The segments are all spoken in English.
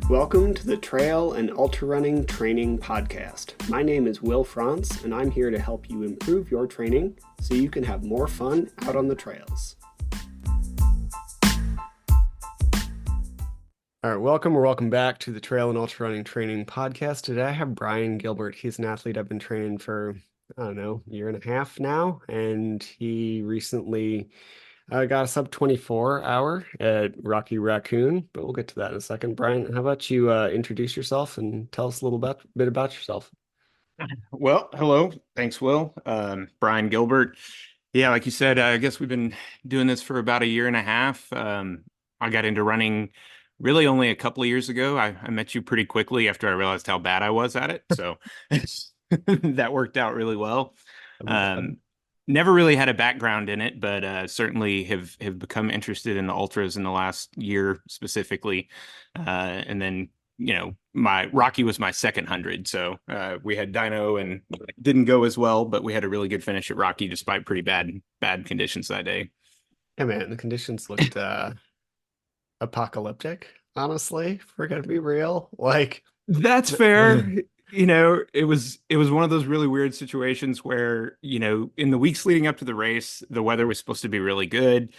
Welcome to the Trail and Ultra Running Training Podcast. My name is Will Frantz, and I'm here to help you improve your training so you can have more fun out on the trails. All right, welcome back to the Trail and Ultra Running Training Podcast. Today I have Brian Gilbert. He's an athlete I've been training for, a year and a half now, and he recently got a sub 24 hour at Rocky Raccoon, but we'll get to that in a second. Brian, how about you introduce yourself and tell us a little bit about yourself? Well, hello. Thanks, Will. Brian Gilbert. Yeah, like you said, I guess we've been doing this for about a year and a half. I got into running really only a couple of years ago. I met you pretty quickly after I realized how bad I was at it. So that worked out really well. Um, Never really had a background in it, but certainly have become interested in the ultras in the last year specifically. And then, my Rocky was my second 100. So we had dyno and didn't go as well, but we had a really good finish at Rocky despite pretty bad conditions that day. Yeah, man, the conditions looked apocalyptic, honestly, if we're gonna be real. That's fair. It was one of those really weird situations where, in the weeks leading up to the race, the weather was supposed to be really good.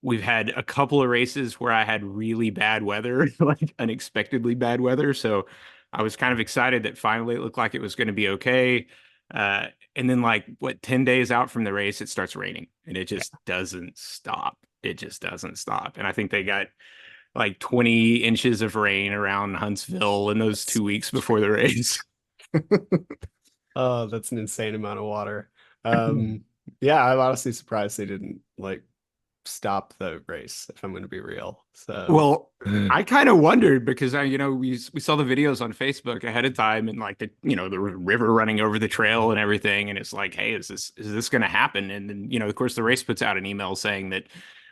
We've had a couple of races where I had really bad weather, like unexpectedly bad weather. So I was kind of excited that finally it looked like it was going to be okay. And then 10 days out from the race, it starts raining and it just doesn't stop. It just doesn't stop. And I think they got like 20 inches of rain around Huntsville in those 2 weeks before the race. Oh, that's an insane amount of water. Yeah, I'm honestly surprised they didn't stop the race, if I'm going to be real. So, Well, I kind of wondered because we saw the videos on Facebook ahead of time and the river running over the trail and everything, and it's like, hey, is this going to happen? And then of course the race puts out an email saying that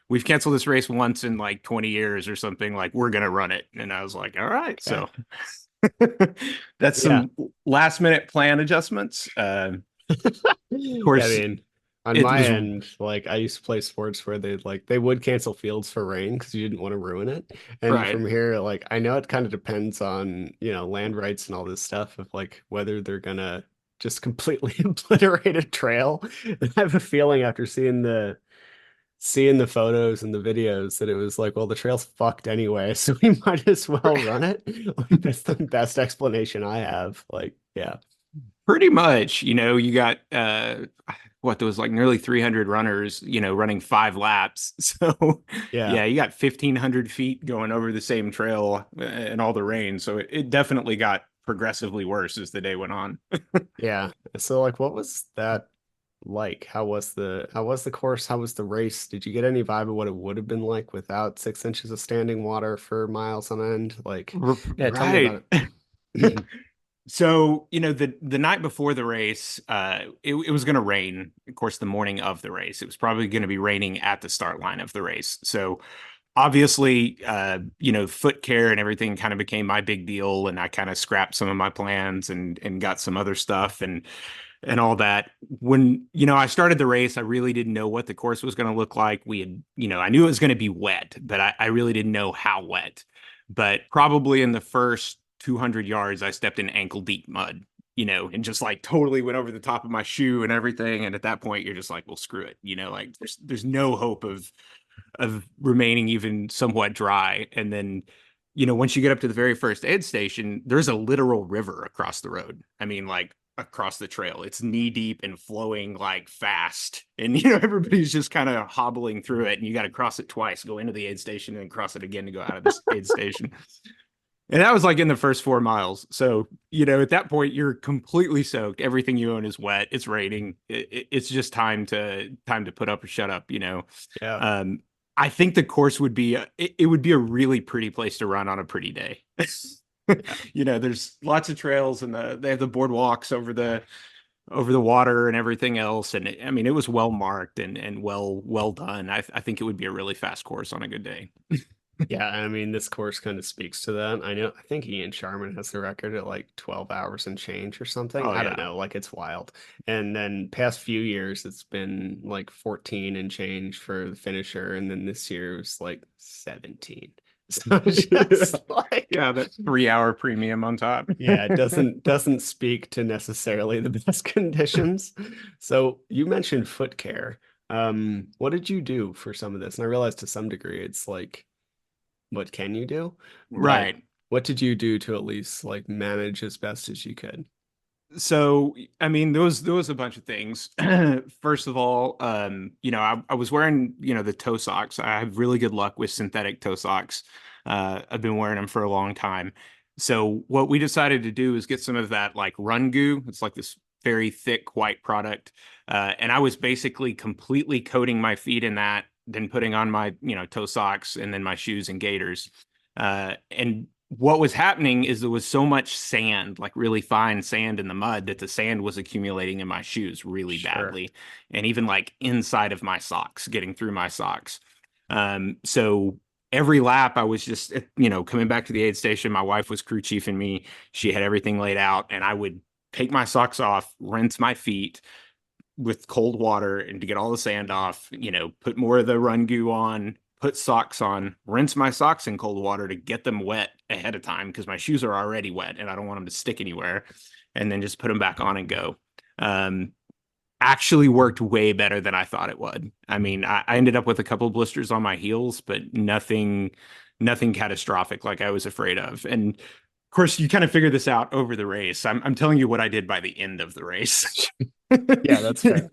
we've canceled this race once in like 20 years or something, like we're going to run it. And I was like, all right, okay. so that's Yeah. some last minute plan adjustments. Of Yeah, I course, mean, on it my was end, I used to play sports where they would cancel fields for rain because you didn't want to ruin it. And right. from here, I know it kind of depends on, land rights and all this stuff of whether they're gonna just completely obliterate a trail. And I have a feeling after seeing the photos and the videos that it was like, well, the trail's fucked anyway, so we might as well run it. That's the best explanation I have. Yeah. Pretty much, you got there was like nearly 300 runners, running 5 laps. So Yeah. yeah, you got 1,500 feet going over the same trail and all the rain. So it definitely got progressively worse as the day went on. Yeah. So what was that like? How was the course? How was the race? Did you get any vibe of what it would have been like without 6 inches of standing water for miles on end? Yeah, tell me Right. about it. So, the night before the race, it was going to rain. Of course, the morning of the race, it was probably going to be raining at the start line of the race. So, obviously, foot care and everything kind of became my big deal, and I kind of scrapped some of my plans and got some other stuff and all that. When I started the race, I really didn't know what the course was going to look like. We had, I knew it was going to be wet, but I really didn't know how wet. But probably in the first 200 yards, I stepped in ankle deep mud, and just totally went over the top of my shoe and everything. And at that point, you're just like, well, screw it, there's no hope of remaining even somewhat dry. And then, once you get up to the very first aid station, there's a literal river across the road. I mean, across the trail. It's knee deep and flowing fast. And everybody's just kind of hobbling through it. And you got to cross it twice, go into the aid station and cross it again to go out of this aid station. And that was in the first 4 miles. So, at that point, you're completely soaked. Everything you own is wet. It's raining. It's just time to put up or shut up. Yeah. Um, I think the course would be it would be a really pretty place to run on a pretty day. Yeah. There's lots of trails and they have the boardwalks over the water and everything else. And I mean, it was well marked and well done. I think it would be a really fast course on a good day. Yeah, I mean, this course kind of speaks to that. I think Ian Sharman has the record at 12 hours and change or something. Oh I don't yeah. know, it's wild. And then past few years, it's been 14 and change for the finisher. And then this year it was 17. So just like, Yeah, that 3 hour premium on top. yeah, it doesn't speak to necessarily the best conditions. So you mentioned foot care. What did you do for some of this? And I realize to some degree it's like, what can you do? But Right. what did you do to at least like manage as best as you could? So, I mean, there was a bunch of things. First of all, I was wearing, the toe socks. I have really good luck with synthetic toe socks. I've been wearing them for a long time. So what we decided to do is get some of that like run goo. It's like this very thick white product. And I was basically completely coating my feet in that, then putting on my, toe socks and then my shoes and gaiters. And what was happening is there was so much sand, like really fine sand in the mud, that the sand was accumulating in my shoes really Sure. badly, and even like inside of my socks, getting through my socks. So every lap, I was just, coming back to the aid station. My wife was crew chiefing me. She had everything laid out, and I would take my socks off, rinse my feet with cold water and to get all the sand off, put more of the run goo on, put socks on, rinse my socks in cold water to get them wet ahead of time because my shoes are already wet and I don't want them to stick anywhere, and then just put them back on and go. Um, Actually worked way better than I thought it would. I mean, I ended up with a couple of blisters on my heels, but nothing catastrophic like I was afraid of. And of course, you kind of figure this out over the race. I'm telling you what I did by the end of the race. Yeah, that's fair.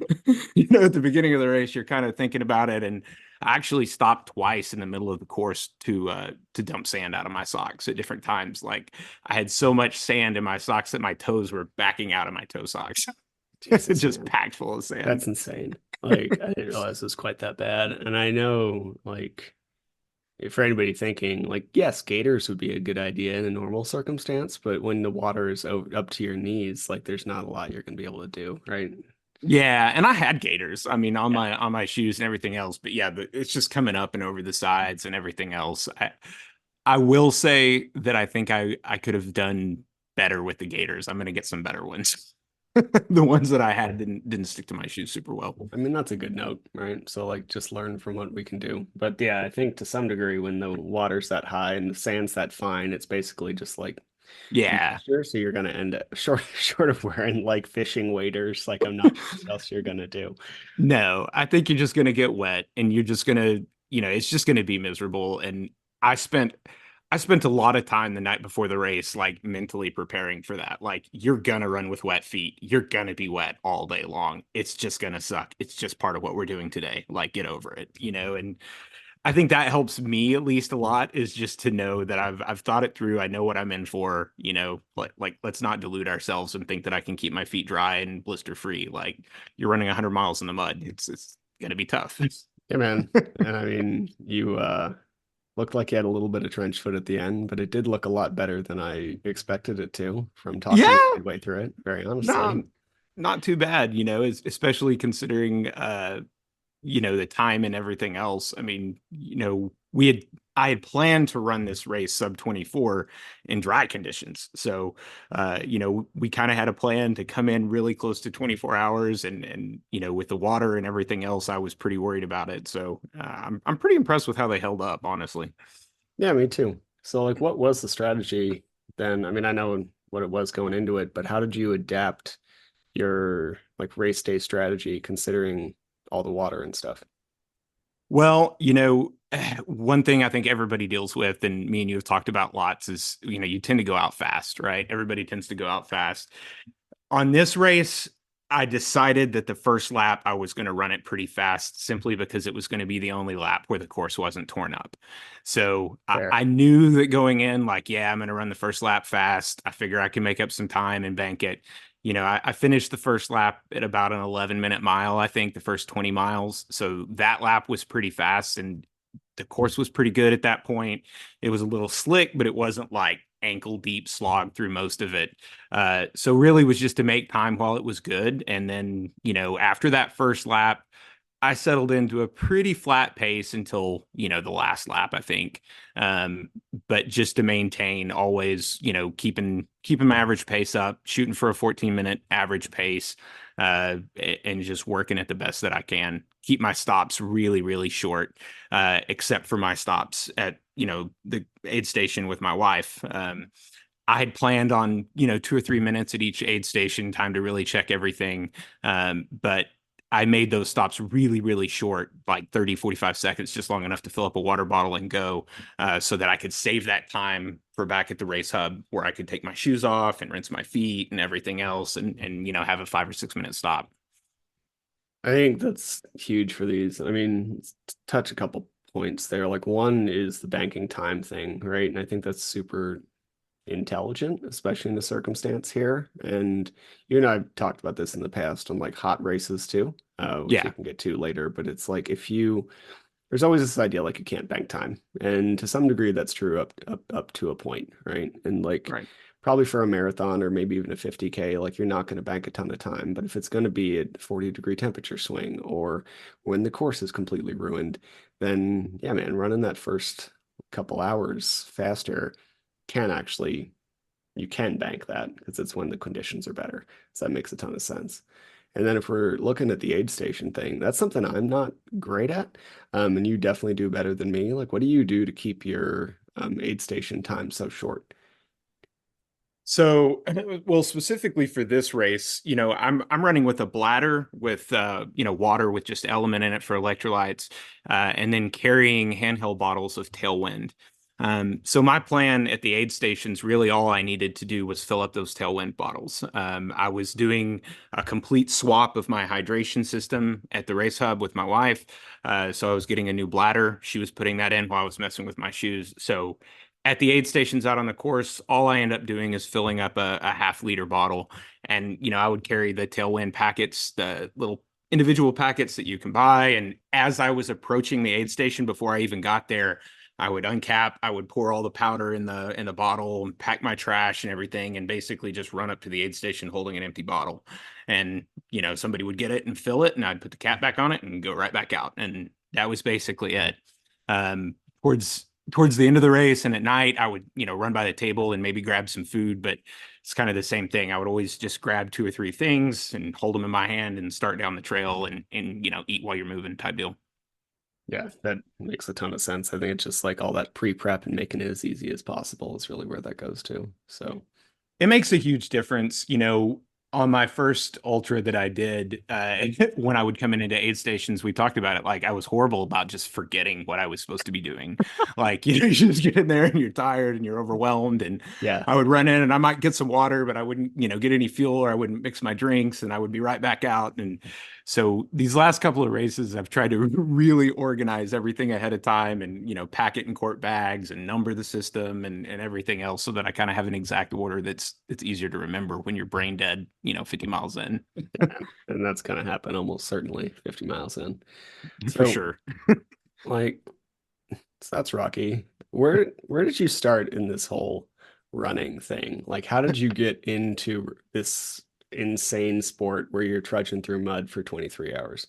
At the beginning of the race, you're kind of thinking about it, and I actually stopped twice in the middle of the course to dump sand out of my socks at different times. Like I had so much sand in my socks that my toes were backing out of my toe socks. Jesus, Just man. packed full of sand. That's insane. Like, I didn't realize it was quite that bad. And I know, like, for anybody thinking, like, yes, gators would be a good idea in a normal circumstance, but when the water is up to your knees, like, there's not a lot you're going to be able to do, right? Yeah, and I had gaiters. I mean, on Yeah. my shoes and everything else. But yeah, it's just coming up and over the sides and everything else. I will say that I think I could have done better with the gaiters. I'm gonna get some better ones. The ones that I had didn't stick to my shoes super well. I mean, that's a good note, right? So, like, just learn from what we can do. But yeah, I think to some degree, when the water's that high and the sand's that fine, it's basically just like Yeah. moisture. So you're gonna end up short of wearing like fishing waders. Like, I'm not sure what else you're gonna do. No, I think you're just gonna get wet and you're just gonna, it's just gonna be miserable. And I spent I spent a lot of time the night before the race, like mentally preparing for that. Like, you're gonna run with wet feet. You're gonna be wet all day long. It's just gonna suck. It's just part of what we're doing today. Like, get over it. And I think that helps me at least a lot, is just to know that I've thought it through. I know what I'm in for. Like let's not delude ourselves and think that I can keep my feet dry and blister free. Like, you're running 100 miles in the mud. It's gonna be tough. Yeah, man. And I mean, you looked like you had a little bit of trench foot at the end, but it did look a lot better than I expected it to from talking Yeah, midway through it, very honestly. no, not too bad, especially considering the time and everything else. I mean, I had planned to run this race sub 24 in dry conditions. So we kind of had a plan to come in really close to 24 hours, and with the water and everything else, I was pretty worried about it. So I'm pretty impressed with how they held up, honestly. Yeah, me too. So like what was the strategy then? I mean, I know what it was going into it, but how did you adapt your like race day strategy considering all the water and stuff? Well, one thing I think everybody deals with, and me and you have talked about lots, is you tend to go out fast, right? Everybody tends to go out fast. On this race, I decided that the first lap I was going to run it pretty fast, simply because it was going to be the only lap where the course wasn't torn up. So Fair. I knew that going in, like, yeah, I'm going to run the first lap fast. I figure I can make up some time and bank it. I finished the first lap at about an 11-minute mile, I think, the first 20 miles. So that lap was pretty fast, and the course was pretty good at that point. It was a little slick, but it wasn't like ankle deep slog through most of it. So really was just to make time while it was good. And then, after that first lap, I settled into a pretty flat pace until, the last lap, I think. Um, but just to maintain always, keeping my average pace up, shooting for a 14-minute average pace, and just working at the best that I can. Keep my stops really, really short, except for my stops at, the aid station with my wife. I had planned on, 2 or 3 minutes at each aid station, time to really check everything. But I made those stops really, really short, like 30, 45 seconds, just long enough to fill up a water bottle and go, so that I could save that time for back at the race hub where I could take my shoes off and rinse my feet and everything else and have a 5 or 6 minute stop. I think that's huge for these. I mean, touch a couple points there. Like one is the banking time thing, right? And I think that's super intelligent, especially in the circumstance here. And you and I've talked about this in the past on like hot races too, which we Yeah, can get to later. But it's like if you there's always this idea like you can't bank time. And to some degree that's true up to a point, right? And like right. probably for a marathon or maybe even a 50K, like you're not going to bank a ton of time. But if it's going to be a 40-degree temperature swing or when the course is completely ruined, then yeah, man, running that first couple hours faster can actually you can bank that because it's when the conditions are better. So that makes a ton of sense. And then if we're looking at the aid station thing, that's something I'm not great at. And you definitely do better than me. Like, what do you do to keep your aid station time so short? So, well, specifically for this race, I'm running with a bladder with water with just element in it for electrolytes, and then carrying handheld bottles of Tailwind. So my plan at the aid stations, really all I needed to do was fill up those Tailwind bottles. I was doing a complete swap of my hydration system at the race hub with my wife. So I was getting a new bladder. She was putting that in while I was messing with my shoes. So at the aid stations out on the course, all I end up doing is filling up a half-liter bottle. And, I would carry the Tailwind packets, the little individual packets that you can buy. And as I was approaching the aid station before I even got there, I would uncap, I would pour all the powder in the bottle and pack my trash and everything, and basically just run up to the aid station holding an empty bottle. And, somebody would get it and fill it, and I'd put the cap back on it and go right back out. And that was basically it. Um, towards the end of the race and at night, I would, run by the table and maybe grab some food, but it's kind of the same thing. I would always just grab 2 or 3 things and hold them in my hand and start down the trail and eat while you're moving type deal. Yeah, that makes a ton of sense. I think it's just like all that pre-prep and making it as easy as possible is really where that goes to. So, It makes a huge difference, on my first ultra that I did, when I would come into aid stations, we talked about it. Like I was horrible about just forgetting what I was supposed to be doing. Like, you just get in there and you're tired and you're overwhelmed. And yeah, I would run in and I might get some water, but I wouldn't, get any fuel, or I wouldn't mix my drinks, and I would be right back out. And so these last couple of races, I've tried to really organize everything ahead of time and, pack it in quart bags and number the system and everything else so that I kind of have an exact order that's easier to remember when you're brain dead, 50 miles in. yeah. And that's going to happen almost certainly 50 miles in. For So, sure. like, so that's Rocky. Where did you start in this whole running thing? Like, how did you get into this insane sport where you're trudging through mud for 23 hours?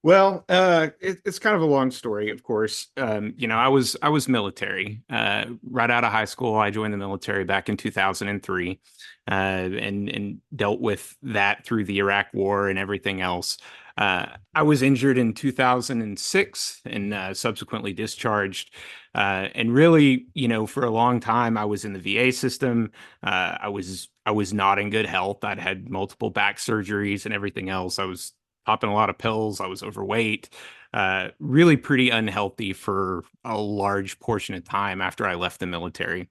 Well, it's kind of a long story, of course. I was military. Right out of high school, I joined the military back in 2003, and dealt with that through the Iraq War and everything else. I was injured in 2006 and subsequently discharged. And really, for a long time, I was in the VA system. I was not in good health. I'd had multiple back surgeries and everything else. I was popping a lot of pills. I was overweight, really pretty unhealthy for a large portion of time after I left the military.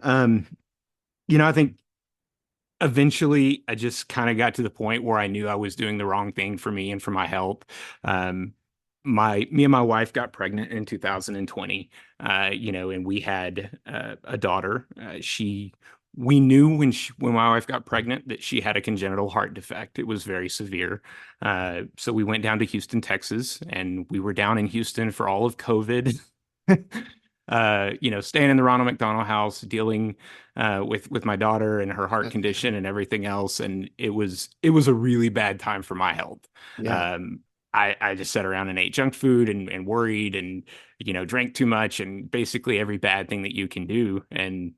Um, I think eventually I just kind of got to the point where I knew I was doing the wrong thing for me and for my health. Um, me and my wife got pregnant in 2020, and we had a daughter. We knew when my wife got pregnant that she had a congenital heart defect. It was very severe. So we went down to Houston, Texas, and we were down in Houston for all of COVID. Staying in the Ronald McDonald House, dealing with my daughter and her heart That's, condition and everything else, and it was a really bad time for my health. yeah. Um, I just sat around and ate junk food and worried and drank too much and basically every bad thing that you can do. And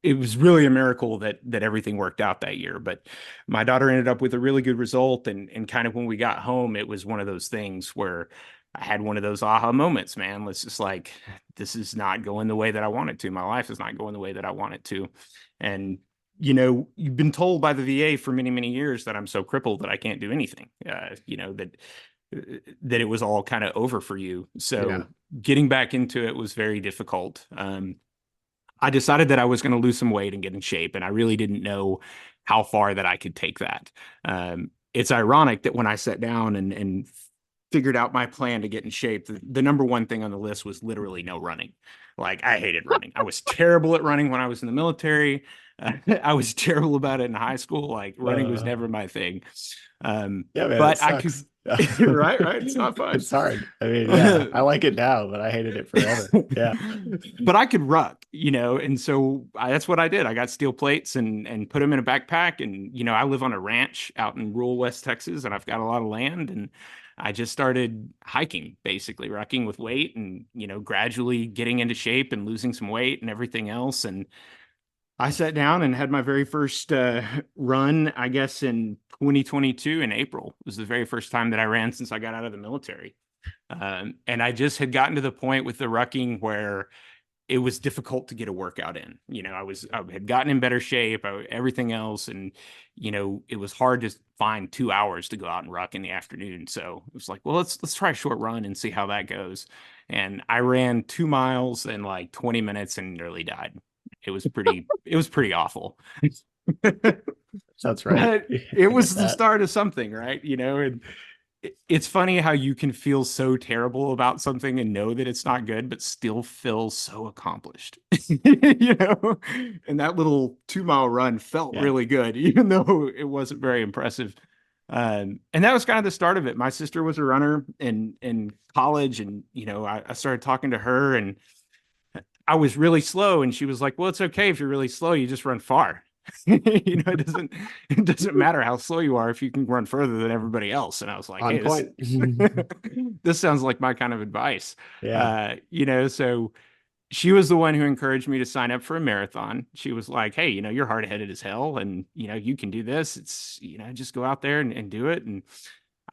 it was really a miracle that everything worked out that year. But my daughter ended up with a really good result, and kind of when we got home, it was one of those things where I had one of those aha moments, man. Let's just like, this is not going the way that I want it to. My life is not going the way that I want it to. And you've been told by the VA for many, many years that I'm so crippled that I can't do anything. That it was all kind of over for you. Yeah. So getting back into it was very difficult. I decided that I was going to lose some weight and get in shape, and I really didn't know how far that I could take that. It's ironic that when I sat down and figured out my plan to get in shape, the number one thing on the list was literally no running. Like, I hated running. I was terrible at running when I was in the military. I was terrible about it in high school. Like, running was Uh, never my thing. yeah, man, it But I could, sucks. Yeah. right, right. It's not fun. It's hard. I mean, yeah, I like it now, but I hated it forever. Yeah. But I could ruck, and so that's what I did. I got steel plates and put them in a backpack, and I live on a ranch out in rural West Texas, and I've got a lot of land, and I just started hiking, basically rucking with weight, and gradually getting into shape and losing some weight and everything else. And I sat down and had my very first run, I guess, in 2022 in April. It was the very first time that I ran since I got out of the military. And I just had gotten to the point with the rucking where it was difficult to get a workout in. I had gotten in better shape, everything else, and it was hard to find 2 hours to go out and ruck in the afternoon. So it was like, well, let's try a short run and see how that goes. And I ran 2 miles in like 20 minutes and nearly died. It was pretty awful. That's right. But it I get was the that. start of something, right? And it's funny how you can feel so terrible about something and know that it's not good, but still feel so accomplished. And that little 2 mile run felt Yeah. really good, even though it wasn't very impressive. And that was kind of the start of it. My sister was a runner in college, and I started talking to her, and I was really slow, and she was like, "Well, it's okay if you're really slow. You just run far." It doesn't matter how slow you are if you can run further than everybody else. And I was like, On hey, this point. this sounds like my kind of advice. Yeah. So she was the one who encouraged me to sign up for a marathon. She was like, hey, you're hard-headed as hell, and you can do this. It's just go out there and do it. And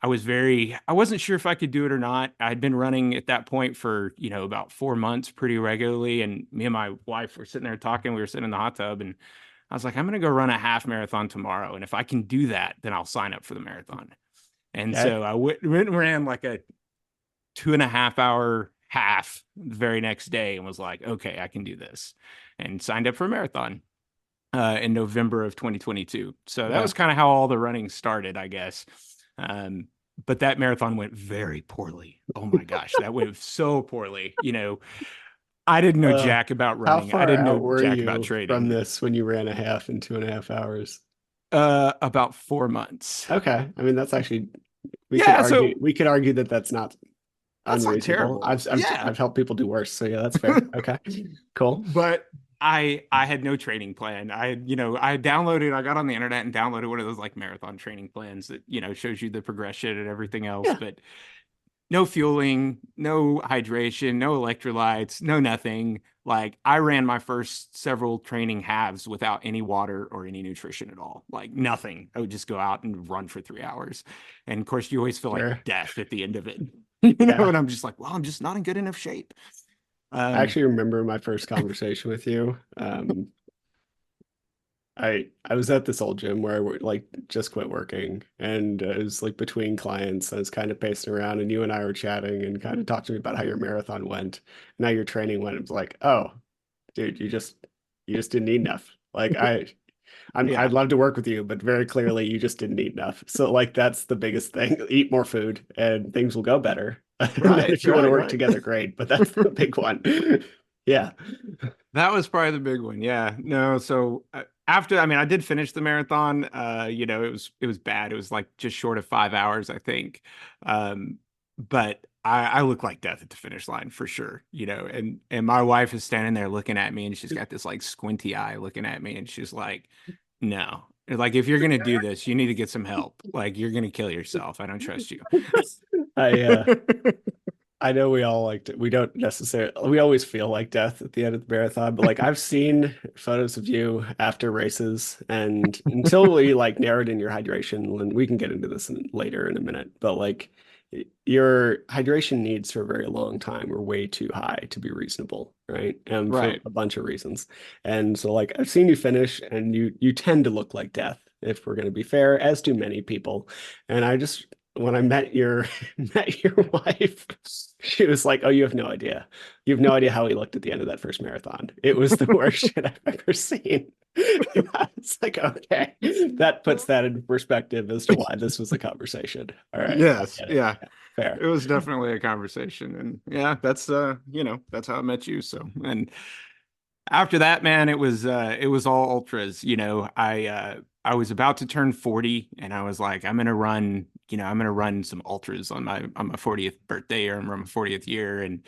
I wasn't sure if I could do it or not. I'd been running at that point for, about 4 months pretty regularly. And me and my wife were sitting there talking. We were sitting in the hot tub, and I was like, I'm going to go run a half marathon tomorrow. And if I can do that, then I'll sign up for the marathon. And Okay. so I went and ran like a 2.5 hour half the very next day and was like, okay, I can do this, and signed up for a marathon in November of 2022. So that Yeah. was kind of how all the running started, I guess. Um, but that marathon went very poorly. Oh my gosh, that went so poorly. I didn't know Uh, jack about how running. I far didn't know out were jack about you from trading. this when you ran a half in 2.5 hours? About 4 months. Okay. I mean, that's actually Yeah, so we could argue that that's not that's not unreasonable. terrible. Yeah, I've helped people do worse, so yeah, that's fair. Okay. Cool. but I had no training plan. I got on the internet and downloaded one of those like marathon training plans that shows you the progression and everything else, Yeah. but no fueling, no hydration, no electrolytes, no nothing. Like, I ran my first several training halves without any water or any nutrition at all. Like, nothing. I would just go out and run for 3 hours. And of course, you always feel like Sure. death at the end of it. Yeah. And I'm just like, well, I'm just not in good enough shape. I Um, actually remember my first conversation with you. I was at this old gym where I like just quit working, and it was like between clients. I was kind of pacing around, and you and I were chatting and kind of talking to me about how your marathon went, and how your training went. It was like, oh, dude, you just didn't eat enough. Like I'd yeah, love to work with you, but very clearly you just didn't eat enough. So like that's the biggest thing. Eat more food and things will go better. And then right, if you want to right, work right. together, great. But that's the big one. Yeah. That was probably the big one. Yeah. No, so after, I mean, I did finish the marathon. It was bad. It was like just short of 5 hours, I think. But I look like death at the finish line for sure, you know, and my wife is standing there looking at me and she's got this like squinty eye looking at me and she's like, no, like if you're gonna do this, you need to get some help. Like you're gonna kill yourself. I don't trust you. I I know we all like to, we don't necessarily, we always feel like death at the end of the marathon, but like I've seen photos of you after races, and until we like narrowed in your hydration, and we can get into this later in a minute, but like your hydration needs for a very long time were way too high to be reasonable, right? For Right. a bunch of reasons. And so like I've seen you finish and you tend to look like death, if we're going to be fair, as do many people. And I just when I met your met your wife, she was like, "Oh, you have no idea. You have no idea how he looked at the end of that first marathon. It was the worst shit I've ever seen." It's like, okay, that puts that into perspective as to why this was a conversation. All right, I Yes. get it. Yeah. Yeah, fair. It was definitely a conversation. And yeah, that's you know, that's how I met you. So and after that, man, it was all ultras. You know, I was about to turn 40 and I was like, I'm gonna run, you know, I'm gonna run some ultras on my 40th birthday or my 40th year. And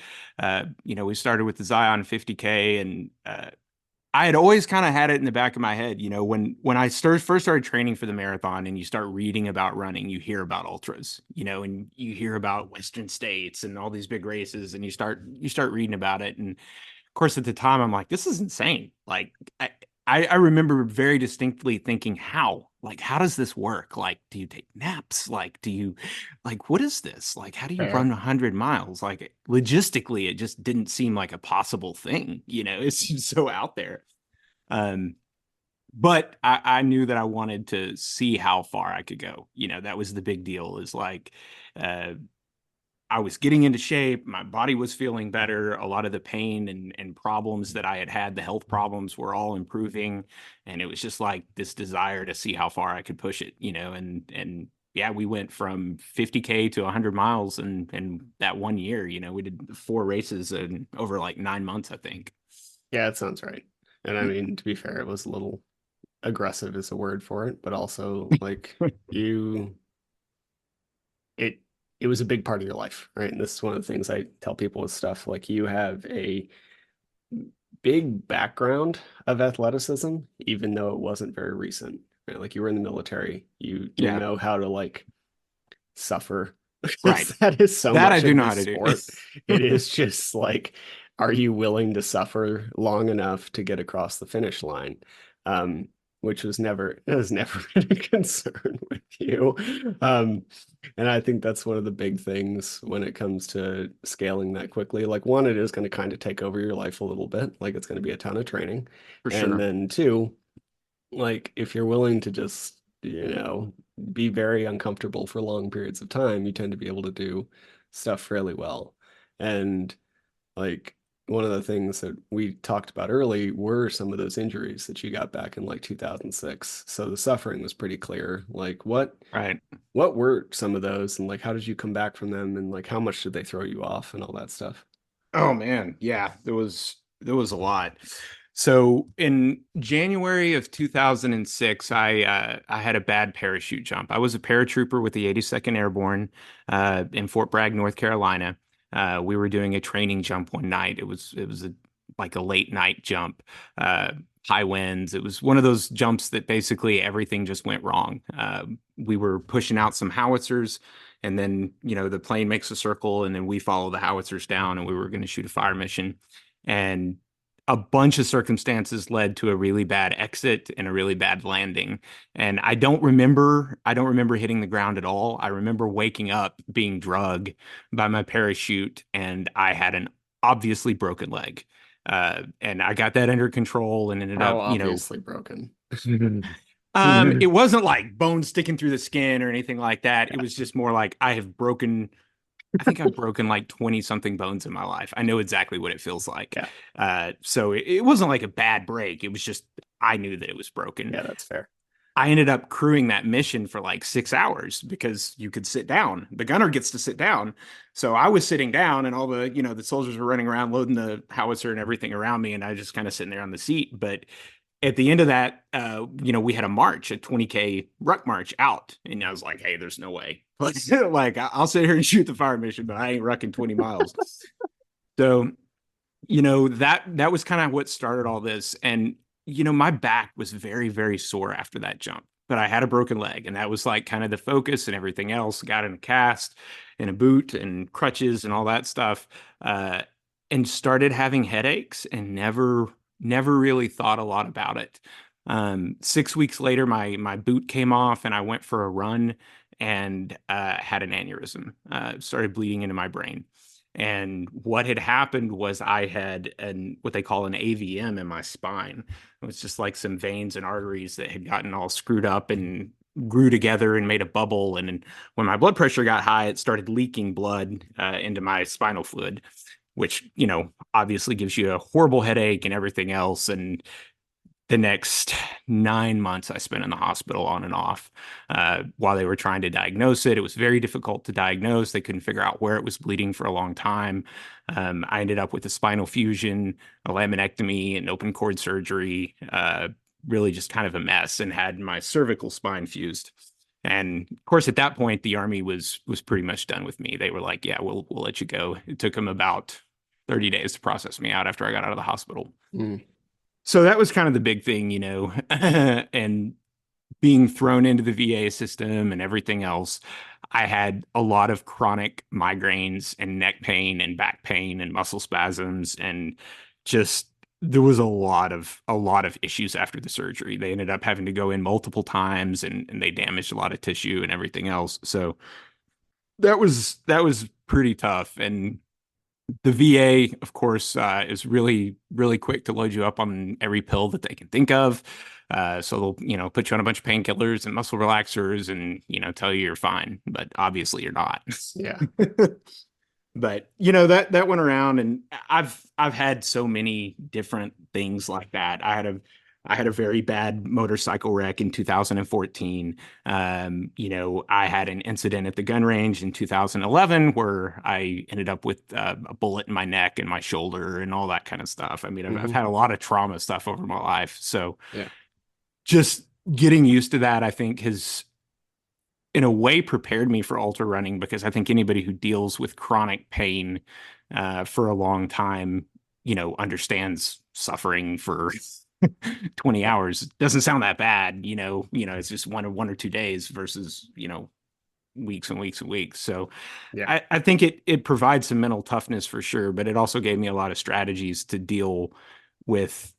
you know, we started with the Zion 50K and I had always kind of had it in the back of my head, you know, when I first started training for the marathon and you start reading about running, you hear about ultras, you know, and you hear about Western States and all these big races and you start reading about it. And of course, at the time, I'm like, this is insane. Like, I remember very distinctly thinking, how? Like, how does this work? Like, do you take naps? Like, do you, like, what is this? Like, how do you run Fair. 100 miles? Like, logistically, it just didn't seem like a possible thing. You know, it's just so out there. Um, but I knew that I wanted to see how far I could go. You know, that was the big deal is like, uh, I was getting into shape. My body was feeling better. A lot of the pain and problems that I had had, the health problems were all improving. And it was just like this desire to see how far I could push it, you know, and yeah, we went from 50K to 100 miles in that 1 year, you know, we did 4 races in over like 9 months, I think. Yeah, it sounds right. And I mean, to be fair, it was a little aggressive is a word for it, but also like you it it was a big part of your life, right? And this is one of the things I tell people with stuff like you have a big background of athleticism, even though it wasn't very recent. Right? Like you were in the military, you Yeah, know how to like suffer. right. That is so That I much do of know how this to do. sport. It is just like, are you willing to suffer long enough to get across the finish line? Um, which was never it has never been a concern with you. Um, and I think that's one of the big things when it comes to scaling that quickly. Like one, it is going to kind of take over your life a little bit. Like it's going to be a ton of training. For And sure. then two, like if you're willing to just, be very uncomfortable for long periods of time, you tend to be able to do stuff fairly well. And like one of the things that we talked about early were some of those injuries that you got back in like 2006. So the suffering was pretty clear. Like Right. what were some of those and like how did you come back from them and like how much did they throw you off and all that stuff? Oh man, yeah, there was a lot. So in January of 2006, I had a bad parachute jump. I was a paratrooper with the 82nd Airborne in Fort Bragg, North Carolina. We were doing a training jump one night. It was like a late night jump, uh, high winds. It was one of those jumps that basically everything just went wrong. We were pushing out some howitzers and then you know the plane makes a circle and then we follow the howitzers down and we were going to shoot a fire mission and a bunch of circumstances led to a really bad exit and a really bad landing and I don't remember hitting the ground at all. I remember waking up being drugged by my parachute and I had an obviously broken leg, and I got that under control and ended How up, you know, obviously broken. it wasn't like bones sticking through the skin or anything like that. It was just more like I think I've broken like 20 something bones in my life. I know exactly what it feels like. Yeah, So it wasn't like a bad break. It was just, I knew that it was broken. yeah, that's fair. I ended up crewing that mission for like 6 hours because you could sit down. The gunner gets to sit down. So I was sitting down and all the, you know, the soldiers were running around loading the howitzer and everything around me. And I was just kind of sitting there on the seat. But at the end of that, we had a march, a 20K ruck march out. And I was like, hey, there's no way. Like, I'll sit here and shoot the fire mission, but I ain't rucking 20 miles. So, that was kind of what started all this. And, my back was very, very sore after that jump, but I had a broken leg. And that was like kind of the focus, and everything else got in a cast and a boot and crutches and all that stuff. Uh, and started having headaches and never really thought a lot about it. 6 weeks later, my boot came off and I went for a run and had an aneurysm. Started bleeding into my brain. And what had happened was I had what they call an AVM in my spine. It was just like some veins and arteries that had gotten all screwed up and grew together and made a bubble. And when my blood pressure got high, it started leaking blood into my spinal fluid, which, obviously gives you a horrible headache and everything else. And the next 9 months I spent in the hospital on and off while they were trying to diagnose it. It was very difficult to diagnose. They couldn't figure out where it was bleeding for a long time. I ended up with a spinal fusion, a laminectomy, and open cord surgery, really just kind of a mess, and had my cervical spine fused. And of course, at that point, the Army was pretty much done with me. They were like, "Yeah, we'll let you go." It took them about 30 days to process me out after I got out of the hospital. Mm. So that was kind of the big thing, and being thrown into the VA system and everything else. I had a lot of chronic migraines and neck pain and back pain and muscle spasms, and just there was a lot of issues after the surgery. They ended up having to go in multiple times, and they damaged a lot of tissue and everything else. So that was pretty tough. And the VA, of course, is really, really quick to load you up on every pill that they can think of. So they'll, put you on a bunch of painkillers and muscle relaxers and, tell you you're fine, but obviously you're not. Yeah. But that went around, and I've had so many different things like that. I had a very bad motorcycle wreck in 2014. I had an incident at the gun range in 2011 where I ended up with a bullet in my neck and my shoulder and all that kind of stuff. I mean, I've Hmm. had a lot of trauma stuff over my life. So Yeah. just getting used to that, I think, has in a way prepared me for ultra running, because I think anybody who deals with chronic pain for a long time, understands suffering for 20 Yeah. hours. Doesn't sound that bad, it's just one or 2 days versus, weeks and weeks and weeks. So Yeah. I think it provides some mental toughness for sure, but it also gave me a lot of strategies to deal with,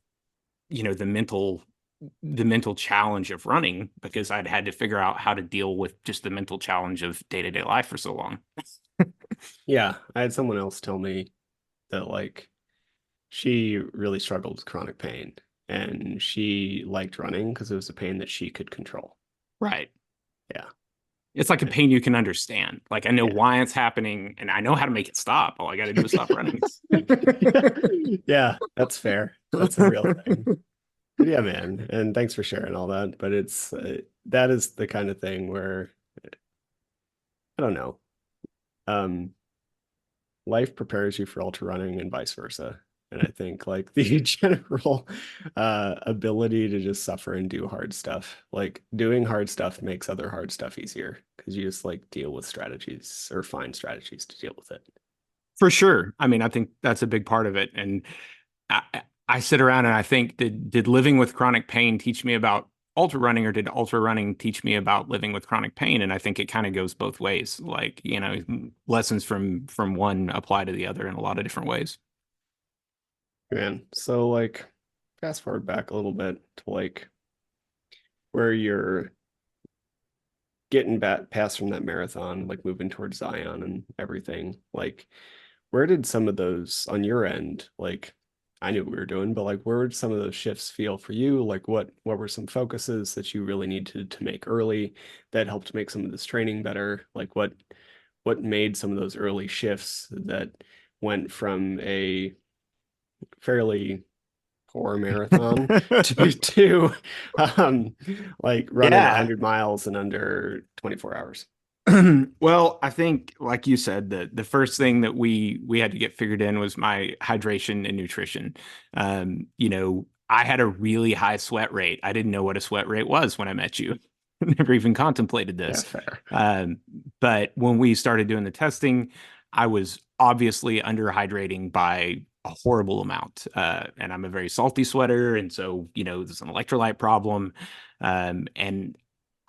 the mental challenge of running, because I'd had to figure out how to deal with just the mental challenge of day-to-day life for so long. Yeah. I had someone else tell me that like she really struggled with chronic pain and she liked running because it was a pain that she could control. Right. Yeah. It's like a pain you can understand. Like, I know Yeah. why it's happening and I know how to make it stop. All I got to do is stop running. Yeah, that's fair. That's a real thing. But yeah, man. And thanks for sharing all that. But it's that is the kind of thing where I don't know. Um, Life prepares you for ultra running and vice versa. And I think like the general ability to just suffer and do hard stuff, like doing hard stuff makes other hard stuff easier because you just like deal with strategies or find strategies to deal with it. For sure. I mean, I think that's a big part of it. And I, I sit around and I think, did living with chronic pain teach me about ultra running, or did ultra running teach me about living with chronic pain? And I think it kind of goes both ways. Like, lessons from one apply to the other in a lot of different ways. Man, so like fast forward back a little bit to like where you're getting back past from that marathon, like moving towards Zion and everything. Like, where did some of those on your end, like I knew what we were doing, but like where would some of those shifts feel for you? Like what were some focuses that you really needed to make early that helped make some of this training better? Like what made some of those early shifts that went from a fairly poor marathon to like running Yeah. 100 miles in under 24 hours. Well, I think, like you said, the first thing that we had to get figured in was my hydration and nutrition. I had a really high sweat rate. I didn't know what a sweat rate was when I met you. Never even contemplated Yeah, this. fair. Um, but when we started doing the testing, I was obviously underhydrating by a horrible amount. And I'm a very salty sweater. And so, there's an electrolyte problem. And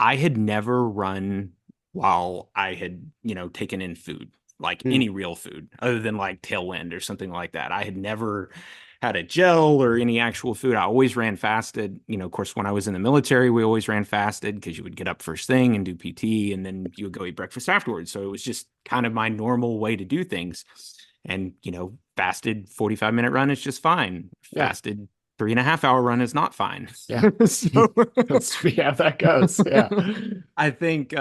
I had never run while I had, taken in food, like Mm, any real food other than like Tailwind or something like that. I had never had a gel or any actual food. I always ran fasted. Of course, when I was in the military, we always ran fasted because you would get up first thing and do PT and then you would go eat breakfast afterwards. So it was just kind of my normal way to do things. And, fasted 45-minute run is just fine. yeah, Fasted 3.5 hour run is not fine. yeah. So That's yeah, that goes. Yeah. I think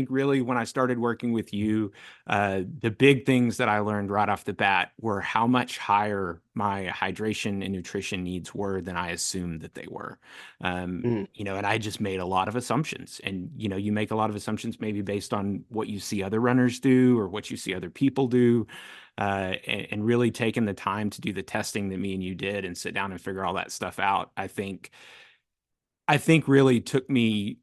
really when I started working with you, the big things that I learned right off the bat were how much higher my hydration and nutrition needs were than I assumed that they were. Mm, And I just made a lot of assumptions. And you make a lot of assumptions maybe based on what you see other runners do or what you see other people do. And really taking the time to do the testing that me and you did and sit down and figure all that stuff out, I think really took me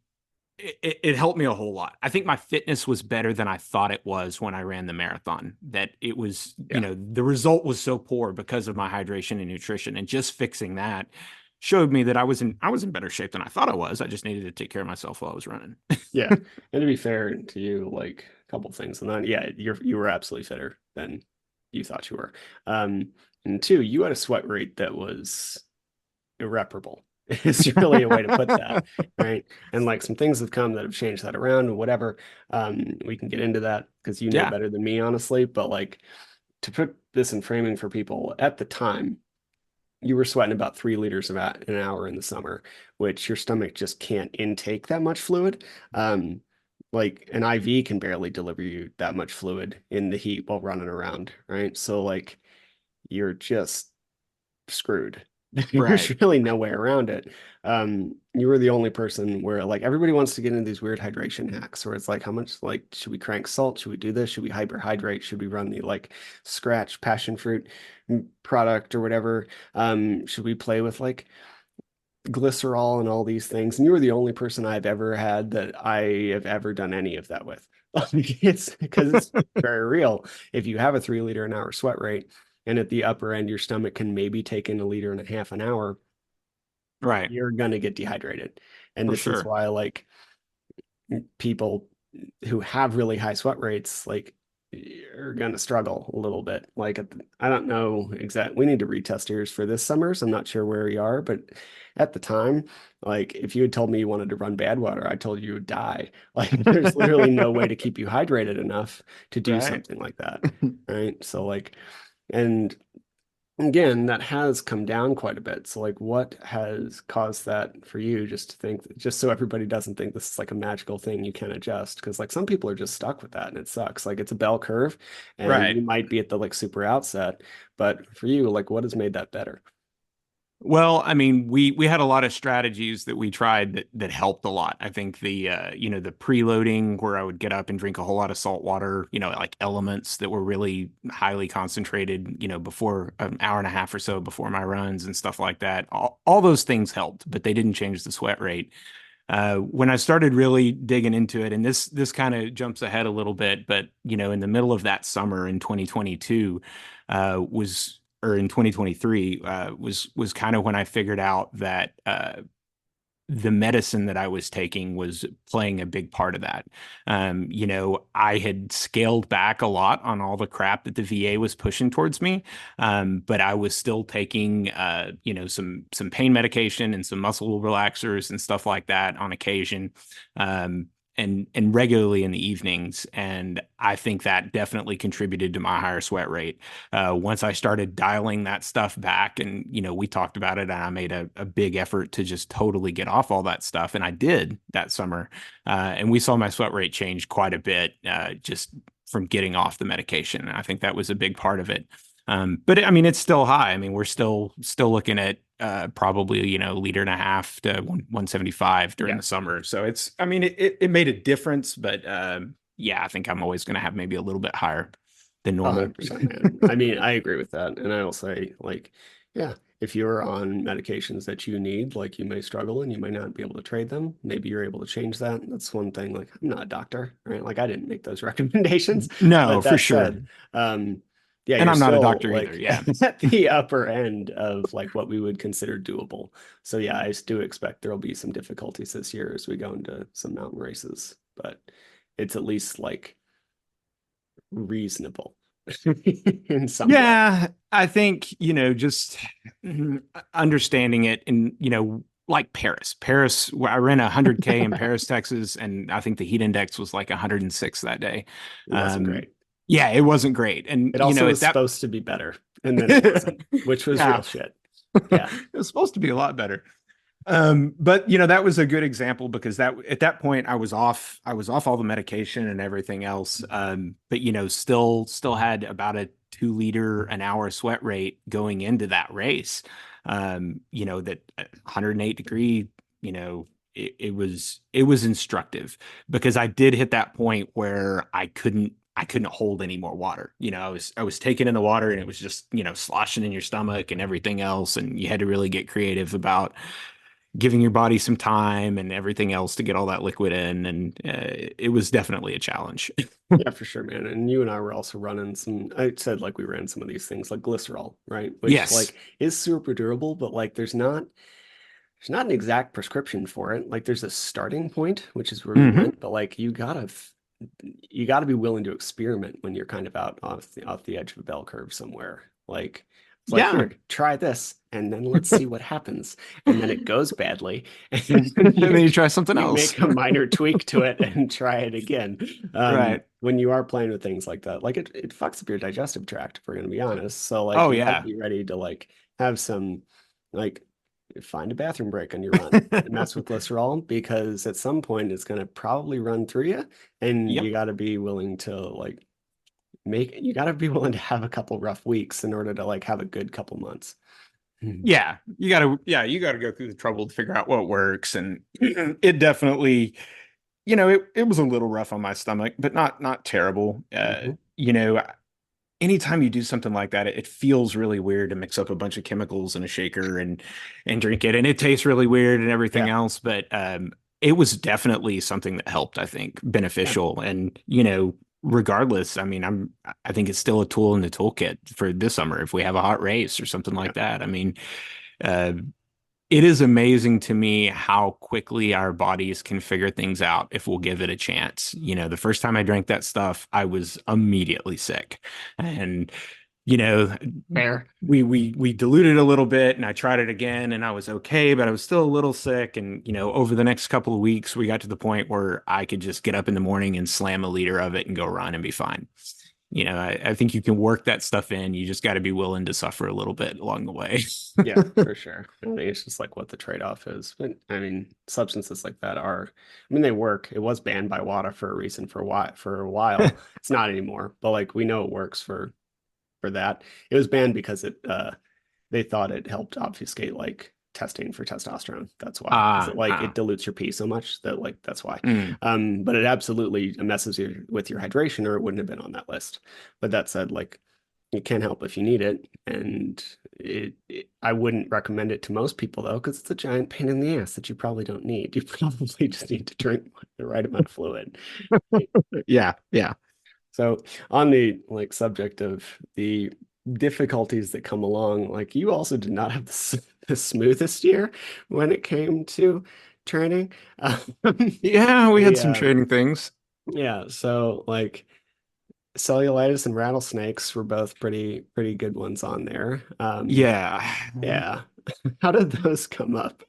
it helped me a whole lot. I think my fitness was better than I thought it was when I ran the marathon. That it was, yeah. the result was so poor because of my hydration and nutrition. And just fixing that showed me that I was in better shape than I thought I was. I just needed to take care of myself while I was running. Yeah. And to be fair to you, like a couple things. And then yeah, you were absolutely fitter than you thought you were. And two, you had a sweat rate that was irreparable. It's really a way to put that, right? And like some things have come that have changed that around and whatever. We can get into that because you know Yeah, better than me, honestly. But like to put this in framing for people, at the time, you were sweating about 3 liters of an hour in the summer, which your stomach just can't intake that much fluid. Um, like an IV can barely deliver you that much fluid in the heat while running around, right? So like you're just screwed. right. There's really no way around it. You were the only person where like everybody wants to get into these weird hydration hacks where it's like, how much like should we crank salt? Should we do this? Should we hyperhydrate? Should we run the like scratch passion fruit product or whatever? Should we play with like glycerol and all these things? And you were the only person I've ever had that I have ever done any of that with. It's because it's very real. If you have a 3 liter an hour sweat rate, and at the upper end, your stomach can maybe take in 1.5 liters an hour, Right. you're gonna get dehydrated. And For this is sure. why like people who have really high sweat rates like are gonna struggle a little bit. Like I don't know exactly. We need to retest yours for this summer, so I'm not sure where we are. But at the time, like if you had told me you wanted to run Badwater, I told you you would die. Like there's literally no way to keep you hydrated enough to do Right. something like that, right? So like, and again, that has come down quite a bit. So, like, what has caused that for you? Just to think, just so everybody doesn't think this is like a magical thing you can adjust, because like some people are just stuck with that and it sucks. Like, it's a bell curve, and Right. you might be at the like super outset, but for you, like, what has made that better? Well, I mean, we had a lot of strategies that we tried that helped a lot. I think the preloading where I would get up and drink a whole lot of salt water, like elements that were really highly concentrated, before an hour and a half or so before my runs and stuff like that. All those things helped, but they didn't change the sweat rate. When I started really digging into it, and this kind of jumps ahead a little bit, but in the middle of that summer in 2022, was or in 2023 was kind of when I figured out that the medicine that I was taking was playing a big part of that. I had scaled back a lot on all the crap that the VA was pushing towards me, but I was still taking, some pain medication and some muscle relaxers and stuff like that on occasion. And regularly in the evenings. And I think that definitely contributed to my higher sweat rate. Once I started dialing that stuff back, and we talked about it, and I made a big effort to just totally get off all that stuff, and I did that summer. And we saw my sweat rate change quite a bit, just from getting off the medication. And I think that was a big part of it. But I mean, it's still high. I mean, we're still looking at probably 1.5 liters to 175 during Yeah, the summer. So I mean, it made a difference, but yeah, I think I'm always going to have maybe a little bit higher than normal. 100%, man. I mean, I agree with that. And I will say, like, yeah, if you're on medications that you need, like you may struggle and you might not be able to trade them, maybe you're able to change that. That's one thing. Like I'm not a doctor, right? Like I didn't make those recommendations. No, But for that sure. said, yeah, And you're I'm not a still doctor either. like Yeah. at the upper end of like what we would consider doable. So yeah, I do expect there'll be some difficulties this year as we go into some mountain races, but it's at least like reasonable in some way. Yeah, I think, just understanding it in, like Paris. Paris, where I ran 100K in Paris, Texas, and I think the heat index was like 106 that day. It wasn't Um, great. yeah, it wasn't great. And, It also at was that, supposed to be better, and then it wasn't, which was real yeah, shit. Yeah. it was supposed to be a lot better. But that was a good example because that at that point I was off all the medication and everything else. But still had about a 2 liter an hour sweat rate going into that race. That 108 degree, it was instructive because I did hit that point where I couldn't hold any more water. I was taking in the water and it was just, sloshing in your stomach and everything else. And you had to really get creative about giving your body some time and everything else to get all that liquid in. And it was definitely a challenge. Yeah, for sure, man. And you and I were also running some, I said like we ran some of these things like glycerol, right? Which Yes. like is super durable, but like there's not an exact prescription for it. Like there's a starting point, which is where we Hmm. went, but like you gotta be willing to experiment when you're kind of out off the edge of a bell curve somewhere. Like it's like Yeah. here, try this, and then let's see what happens. And then it goes badly, and then And then you try something you else. make a minor tweak to it and try it again. Right. When you are playing with things like that, like it fucks up your digestive tract, if we're gonna be honest. So like Oh you got to yeah. be ready to like have some like find a bathroom break on your run and mess with glycerol because at some point it's going to probably run through you and you Yep. got to be willing to like you got to be willing to have a couple rough weeks in order to like have a good couple months. Yeah, you gotta go through the trouble to figure out what works. And it definitely, it was a little rough on my stomach, but not terrible. Mhm. Anytime you do something like that, it feels really weird to mix up a bunch of chemicals in a shaker and drink it, and it tastes really weird and everything Yeah. else. But it was definitely something that helped, I think, Yeah. beneficial. And regardless, I mean, I think it's still a tool in the toolkit for this summer if we have a hot race or something Yeah. like that. I mean, uh, it is amazing to me how quickly our bodies can figure things out if we'll give it a chance. The first time I drank that stuff, I was immediately sick. And, you know, Fair. we diluted a little bit and I tried it again and I was okay, but I was still a little sick. And, over the next couple of weeks, we got to the point where I could just get up in the morning and slam a liter of it and go run and be fine. I think you can work that stuff in. You just got to be willing to suffer a little bit along the way. Yeah, for sure. I think it's just like what the trade-off is. But I mean, substances like that are, I mean, they work. It was banned by WADA for a reason for why for a while. It's not anymore, but like we know it works for that. It was banned because it they thought it helped obfuscate like testing for testosterone. That's why. Because Ah, it like it ah. dilutes your pee so much that like that's why. Mm. But it absolutely messes you with your hydration or it wouldn't have been on that list. But that said, like it can help if you need it. And I wouldn't recommend it to most people though, because it's a giant pain in the ass that you probably don't need. You probably just need to drink the right amount of fluid. Yeah, yeah. So on the like subject of the difficulties that come along, like you also did not have the smoothest year when it came to training. Um, Yeah, we had the some training things. yeah, so like cellulitis and rattlesnakes were both pretty good ones on there. Yeah. Yeah. How did those come up?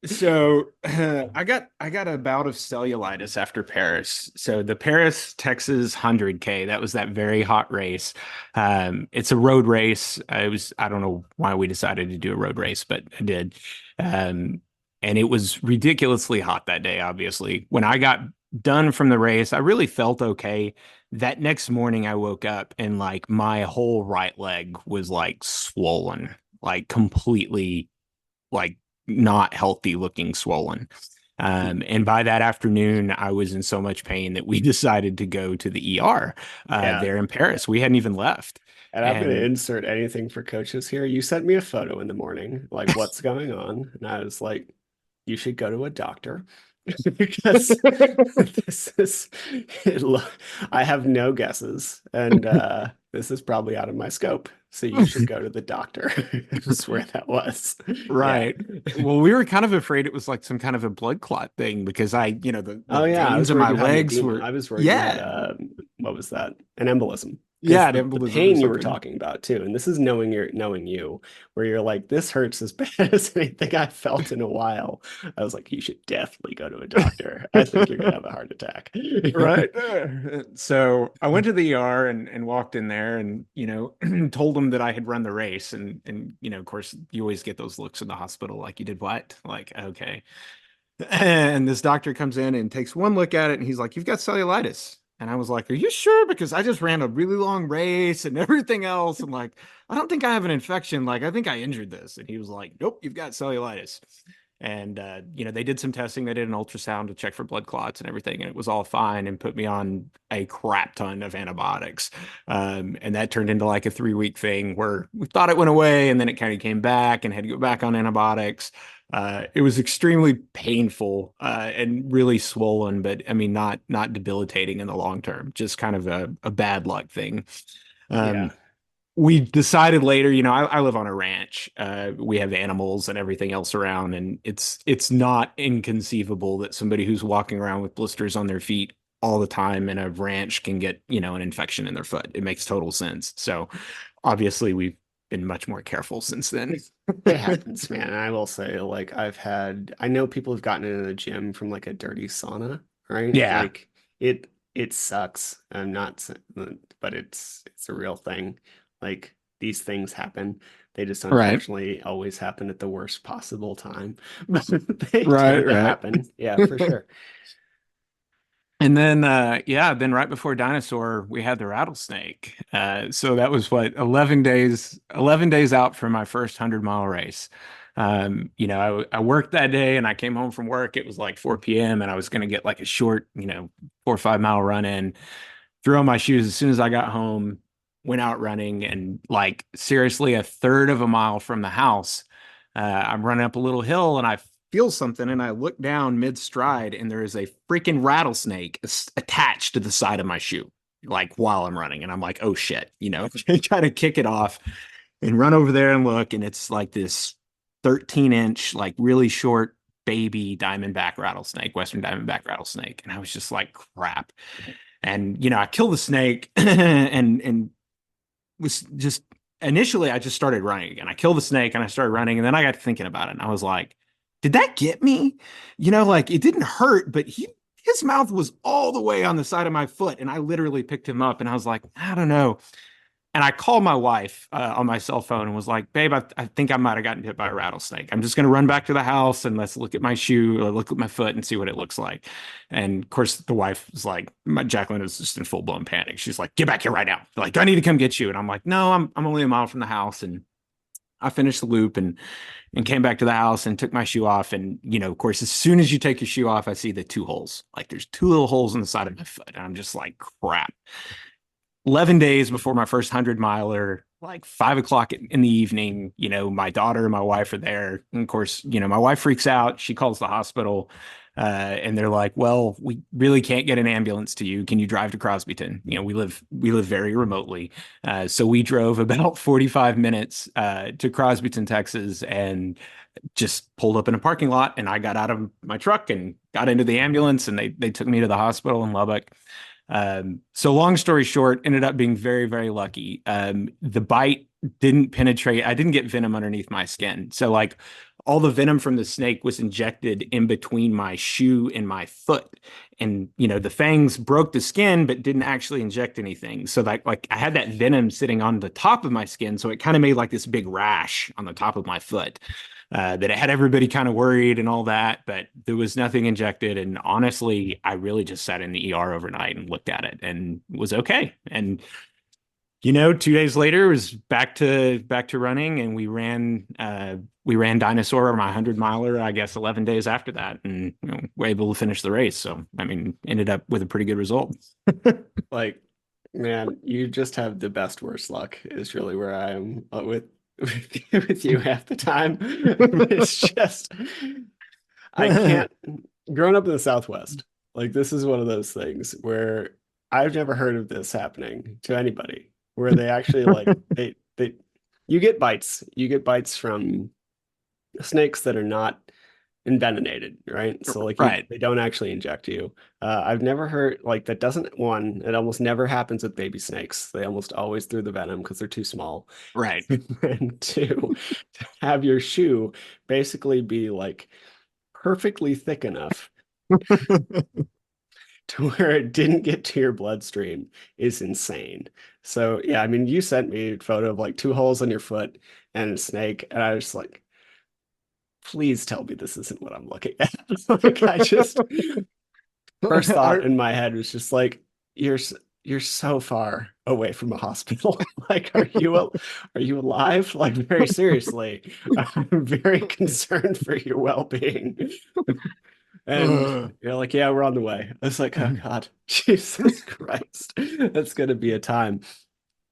So I got a bout of cellulitis after Paris. So the Paris, Texas 100K, that was that very hot race. It's a road race. I don't know why we decided to do a road race, but I did. Um, and it was ridiculously hot that day, obviously. When I got done from the race, I really felt okay. That next morning I woke up and like my whole right leg was like swollen, like completely like not healthy looking swollen. And by that afternoon, I was in so much pain that we decided to go to the ER Yeah. there in Paris. We hadn't even left. And I'm going to And insert anything for coaches here. You sent me a photo in the morning, like what's going on? And I was like, you should go to a doctor because this is, it, I have no guesses. And this is probably out of my scope. So you should go to the doctor. I swear that was. Yeah. right. Well, we were kind of afraid it was like some kind of a blood clot thing because the Oh yeah, I veins was in worried my you had an legs edema. were, I was worried you had yeah, what was that? An embolism. Because yeah, an the embolism or pain you were something. talking about too, and this is knowing you, where you're like, this hurts as bad as anything I felt in a while. I was like, you should definitely go to a doctor. I think you're gonna have a heart attack. Right. So I went to the ER and walked in there and, told them that I had run the race. And, of course, you always get those looks in the hospital like, you did what? Like, okay. And this doctor comes in and takes one look at it and he's like, you've got cellulitis. And I was like, are you sure? Because I just ran a really long race and everything else. And like, I don't think I have an infection. Like, I think I injured this. And he was like, nope, you've got cellulitis. And, they did some testing. They did an ultrasound to check for blood clots and everything. And it was all fine and put me on a crap ton of antibiotics. And that turned into like a 3 week thing where we thought it went away and then it kind of came back and had to go back on antibiotics. It was extremely painful and really swollen, but I mean, not debilitating in the long term, just kind of a bad luck thing. Yeah, Um, we decided later, I live on a ranch. We have animals and everything else around, and it's not inconceivable that somebody who's walking around with blisters on their feet all the time in a ranch can get, an infection in their foot. It makes total sense. So obviously we've been much more careful since then. it happens, man. And I will say, like, I know people have gotten into the gym from like a dirty sauna, right? Yeah. Like it sucks. I'm not, but it's a real thing. Like these things happen. They just Right. unfortunately always happen at the worst possible time. But they Right, tend to right. happen. Yeah, for sure. And then, then right before dinosaur, we had the rattlesnake. So that was what, 11 days out from my first 100-mile race. I worked that day and I came home from work. It was like 4 p.m. and I was going to get like a short, 4 or 5 mile run in, threw on my shoes as soon as I got home, went out running, and like seriously, a third of a mile from the house, I'm running up a little hill and I feel something and I look down mid stride and there is a freaking rattlesnake attached to the side of my shoe, like while I'm running. And I'm like, oh shit, try to kick it off and run over there and look. And it's like this 13-inch, like really short baby diamondback rattlesnake, Western diamondback rattlesnake. And I was just like, crap. And I killed the snake and was just initially I just started running again. I killed the snake and I started running, and then I got to thinking about it, and I was like, did that get me? Like it didn't hurt, but his mouth was all the way on the side of my foot, and I literally picked him up, and I was like, I don't know. And I called my wife on my cell phone and was like, babe, I think I might have gotten hit by a rattlesnake. I'm just going to run back to the house and let's look at my shoe or look at my foot and see what it looks like. And of course, the wife was like, Jacqueline is just in full blown panic. She's like, get back here right now. Like, do I need to come get you? And I'm like, no, I'm only a mile from the house. And I finished the loop and came back to the house and took my shoe off. And, of course, as soon as you take your shoe off, I see the two holes. Like there's two little holes in the side of my foot. And I'm just like, crap. 11 days before my first 100-miler, like 5 o'clock in the evening, my daughter and my wife are there. And of course, my wife freaks out. She calls the hospital and they're like, well, we really can't get an ambulance to you. Can you drive to Crosbyton? We live very remotely. So we drove about 45 minutes to Crosbyton, Texas, and just pulled up in a parking lot. And I got out of my truck and got into the ambulance and they took me to the hospital in Lubbock. So long story short, ended up being very, very lucky. The bite didn't penetrate. I didn't get venom underneath my skin. So like all the venom from the snake was injected in between my shoe and my foot. And, the fangs broke the skin, but didn't actually inject anything. So like I had that venom sitting on the top of my skin. So it kind of made like this big rash on the top of my foot. That it had everybody kind of worried and all that, but there was nothing injected. And honestly, I really just sat in the ER overnight and looked at it and was okay. And 2 days later it was back to running, and we ran Dinosaur, my 100 miler, I guess 11 days after that, and we're able to finish the race. So I mean, ended up with a pretty good result. Like, man, you just have the best worst luck is really where I am with you half the time. It's just I can't growing up in the Southwest, like this is one of those things where I've never heard of this happening to anybody, where they actually like they you get bites. You get bites from snakes that are not envenomated, right? So like Right, they don't actually inject you. I've never heard like that doesn't one, it almost never happens with baby snakes. They almost always through the venom because they're too small. right. And two, to have your shoe basically be like perfectly thick enough to where it didn't get to your bloodstream is insane. So yeah, I mean, you sent me a photo of like two holes on your foot and a snake, and I was like, please tell me this isn't what I'm looking at. Like I just first thought I, in my head was just like, you're you're so far away from a hospital. Like, are you alive? Like, very seriously, I'm very concerned for your well-being. And you're like, yeah, we're on the way. I was like, oh God, Jesus Christ, that's gonna be a time.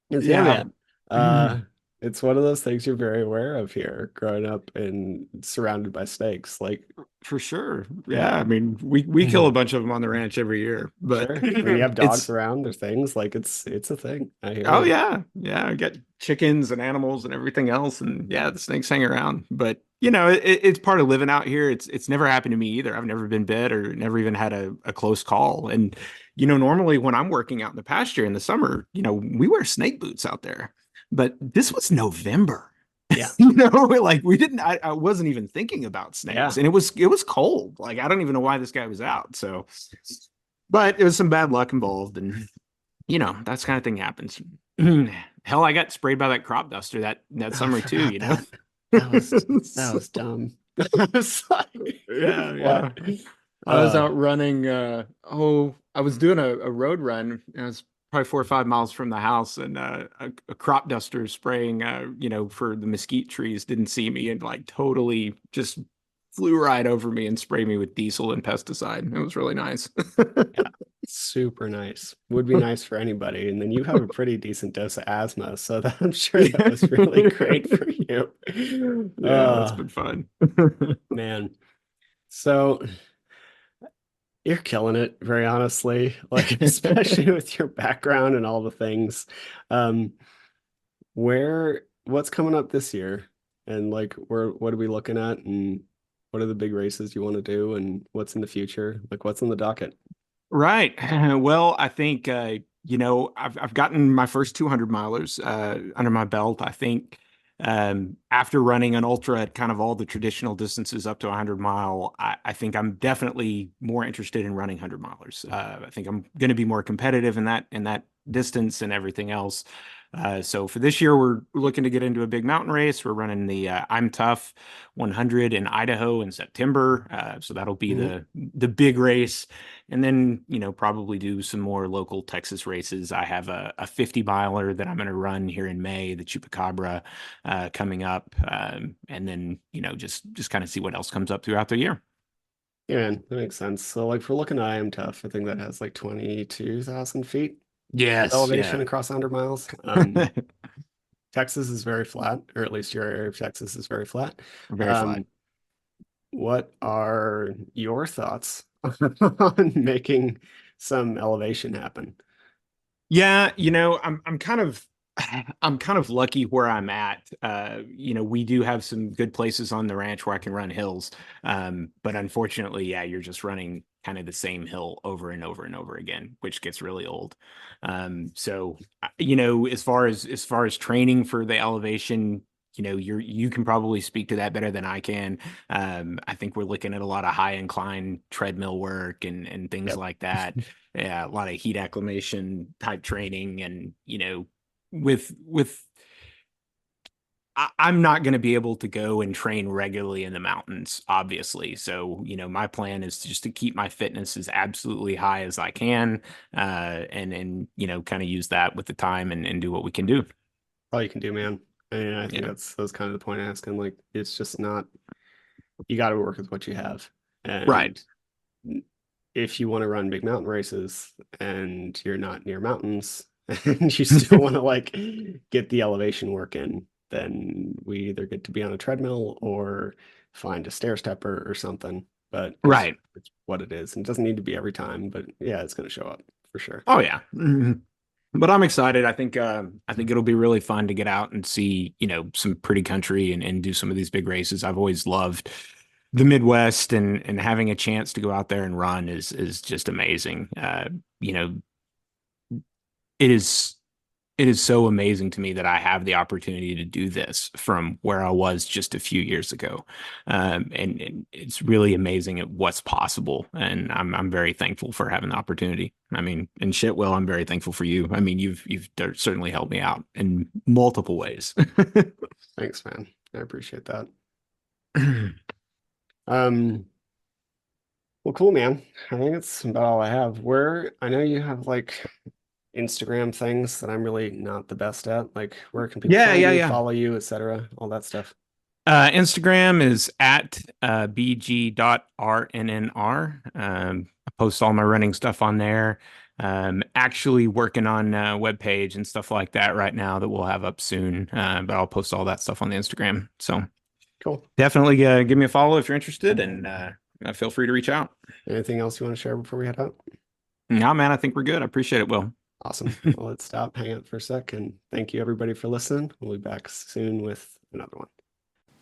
Because yeah, yeah. man, uh, it's one of those things you're very aware of here, growing up and surrounded by snakes. Like, For sure. Yeah. yeah. I mean, we kill a bunch of them on the ranch every year, but Sure. When you have dogs it's around, there's things like it's a thing. I hear oh you. yeah. Yeah. I get chickens and animals and everything else. And yeah, the snakes hang around. But it's part of living out here. It's never happened to me either. I've never been bit or never even had a close call. And normally when I'm working out in the pasture in the summer, we wear snake boots out there. But this was November. Yeah. Like I wasn't even thinking about snakes, Yeah. and it was cold. Like I don't even know why this guy was out. So, but it was some bad luck involved, and that's kind of thing happens. Hell, I got sprayed by that crop duster that Oh, I summer too. forgot that. That So, was dumb. I was like, yeah, yeah. what? I was Uh, out running. I was doing a road run. And I was probably 4 or 5 miles from the house, and a crop duster spraying, for the mesquite trees didn't see me and like totally just flew right over me and sprayed me with diesel and pesticide. It was really nice. yeah, super nice. Would be nice for anybody. And then you have a pretty decent dose of asthma, so that, I'm sure that Yeah, was really great for you. yeah, that's been fun. Man. So you're killing it, very honestly. Like, especially with your background and all the things. Um, what's coming up this year? And like, what are we looking at? And what are the big races you want to do? And what's in the future? Like, what's on the docket? Right. Well, I think I've gotten my first 200 milers under my belt. I think after running an ultra at kind of all the traditional distances up to 100 mile, I think I'm definitely more interested in running 100 milers. I think I'm going to be more competitive in that distance and everything else. So for this year, we're looking to get into a big mountain race. We're running the I'm Tough 100 in Idaho in September. So that'll be Mhm. the big race. And then, probably do some more local Texas races. I have a 50 miler that I'm going to run here in May, the Chupacabra, coming up. And then, just kind of see what else comes up throughout the year. Yeah, man, that makes sense. So like, if we're looking at I Am Tough, I think that has like 22,000 feet of Yes, elevation yeah. across 100 miles. Texas is very flat, or at least your area of Texas is very flat. Very flat. Um, what are your thoughts on making some elevation happen? Yeah, I'm kind of lucky where I'm at. We do have some good places on the ranch where I can run hills. But unfortunately, yeah, you're just running kind of the same hill over and over and over again, which gets really old. So as far as training for the elevation, you can probably speak to that better than I can. I think we're looking at a lot of high incline treadmill work and things Yep. like that. Yeah, a lot of heat acclimation type training, and with I'm not going to be able to go and train regularly in the mountains, obviously. So, my plan is just to keep my fitness as absolutely high as I can, and kind of use that with the time and do what we can do. All you can do, man. And I think Yeah. that's kind of the point of asking. Like, it's just not, you got to work with what you have. Right. And if you want to run big mountain races and you're not near mountains and you still want to like get the elevation work in, then we either get to be on a treadmill or find a stair stepper or something. But Right. it's what it is. And it doesn't need to be every time, but yeah, it's going to show up for sure. Oh yeah. But I'm excited. I think it'll be really fun to get out and see, some pretty country and do some of these big races. I've always loved the Midwest, and having a chance to go out there and run is just amazing. You know, it is it is so amazing to me that I have the opportunity to do this from where I was just a few years ago. And it's really amazing at what's possible. And I'm very thankful for having the opportunity. I mean, and shit, well, I'm very thankful for you. I mean, you've certainly helped me out in multiple ways. Thanks, man. I appreciate that. Um, well, cool, man. I think that's about all I have. Where I know you have like Instagram things that I'm really not the best at. Like, where can people Yeah, find yeah, you, yeah. follow you, etc., all that stuff? Instagram is at bg.rnnr. I post all my running stuff on there. Actually working on a web page and stuff like that right now that we'll have up soon. But I'll post all that stuff on the Instagram. So Cool. definitely give me a follow if you're interested, and feel free to reach out. Anything else you want to share before we head out? No, man, I think we're good. I appreciate it, Will. Awesome. Well, let's stop, hang out for a sec, and thank you everybody for listening. We'll be back soon with another one.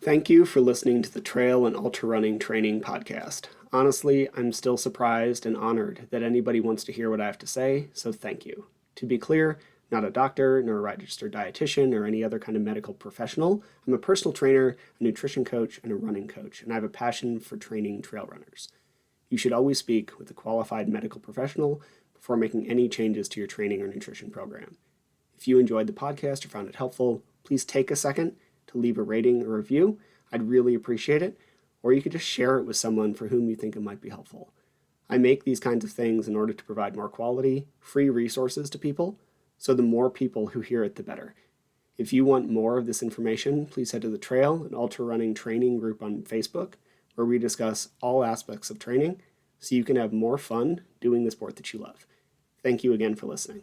Thank you for listening to the Trail and Ultra Running Training Podcast. Honestly, I'm still surprised and honored that anybody wants to hear what I have to say, so thank you. To be clear, not a doctor, nor a registered dietitian, or any other kind of medical professional. I'm a personal trainer, a nutrition coach, and a running coach, and I have a passion for training trail runners. You should always speak with a qualified medical professional before making any changes to your training or nutrition program. If you enjoyed the podcast or found it helpful, please take a second to leave a rating or review. I'd really appreciate it. Or you could just share it with someone for whom you think it might be helpful. I make these kinds of things in order to provide more quality, free resources to people, so the more people who hear it, the better. If you want more of this information, please head to the Trail and Ultra Running Training group on Facebook, where we discuss all aspects of training so you can have more fun doing the sport that you love. Thank you again for listening.